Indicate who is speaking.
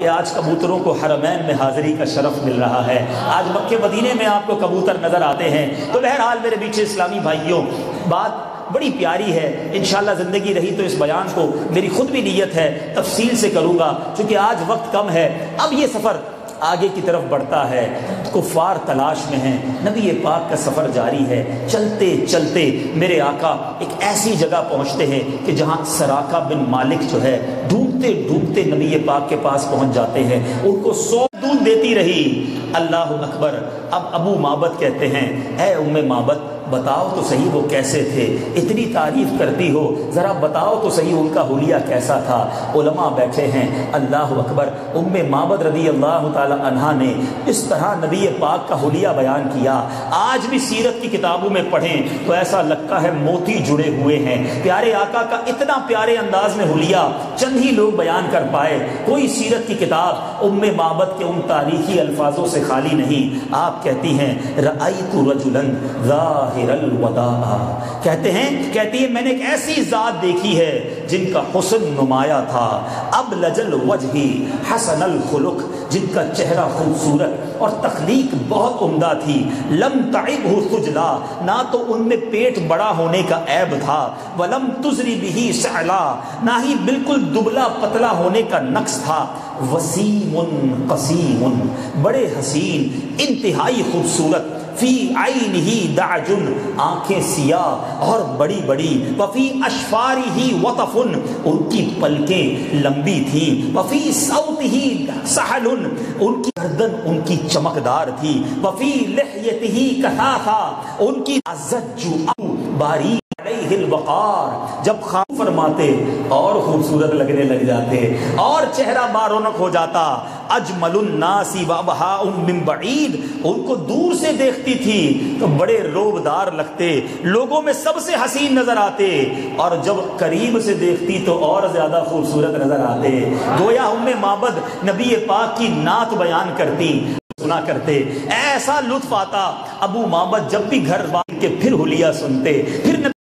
Speaker 1: کہ آج کبوتروں کو حرمین میں حاضری کا شرف مل رہا ہے، آج مکے مدینے میں آپ کو کبوتر نظر آتے ہیں۔ تو بہرحال میرے پیچھے اسلامی بھائیوں، بات بڑی پیاری ہے، انشاءاللہ زندگی رہی تو اس بیان کو میری خود بھی نیت ہے تفصیل سے کروں گا، چونکہ آج وقت کم ہے۔ اب یہ سفر آگے کی طرف بڑھتا ہے، کفار تلاش میں ہیں، نبی پاک کا سفر جاری ہے۔ چلتے چلتے میرے آقا ایک ایسی جگہ پہنچتے ہیں کہ جہاں سراقہ بن مالک جو ہے ڈھونڈتے ڈھونڈتے نبی پاک کے پاس پہنچ جاتے ہیں، ان کو 100 دودھ دیتی رہی۔ اللہ اکبر۔ اب ابو معبد کہتے ہیں، اے ام معبد بتاؤ تو صحیح وہ کیسے تھے، اتنی تعریف کرتی ہو، ذرا بتاؤ تو صحیح ان کا حلیہ کیسا تھا۔ علماء بیٹھے ہیں، اللہ اکبر۔ ام معبد رضی اللہ تعالی عنہا نے اس طرح نبی پاک کا حلیہ بیان کیا، آج بھی سیرت کی کتابوں میں پڑھیں تو ایسا لگتا ہے موتی جڑے ہوئے ہیں۔ پیارے آقا کا اتنا پیارے انداز میں حلیہ چند ہی لوگ بیان کر پائے، کوئی سیرت کی کتاب ام معبد کے ان تاریخی الفاظوں سے خالی نہیں۔ آپ کہتی ہیں، رأیت رجلا ظاہر الوداع، کہتی ہیں میں نے ایک ایسی ذات دیکھی ہے جن کا حسن نمایاں تھا، ابلج الوجہ حسن الخلق، جن کا چہرہ خوبصورت اور تخلیق بہت عمدہ تھی، لم تعبہ سجلا، نہ تو ان میں پیٹ بڑا ہونے کا عیب تھا، ولم تزری بہ سعلا، نہ ہی بالکل دبلا پتلا ہونے کا نقص تھا، وسیم قسیم، بڑے حسین، انتہائی خوبصورت، فی عینہ دعج، آنکھیں سیاہ اور بڑی بڑی، وفی اشفارہ وطف، ان کی پلکیں لمبی تھیں، وفی صوتہ سحل، ان کی گردن ان کی چمکدار تھی، وفی لحیتہ کثافہ، ان کی زج باریک، علیہ الوقار، جب خام فرماتے اور خوبصورت لگنے لگ جاتے اور چہرہ بارونق ہو جاتا، اجمل الناس وابہاء من بعید، ان کو دور سے دیکھتی تھی تو بڑے روبدار لگتے، لوگوں میں سب سے حسین نظر آتے، اور جب قریب سے دیکھتی تو اور زیادہ خوبصورت نظر آتے، گویا ام معبد نبی پاک کی نعت بیان کرتی، سنا کرتے، ایسا لطف آتا۔ ابو معبد جب بھی گھر کے پھر حلیہ سنتے، پھر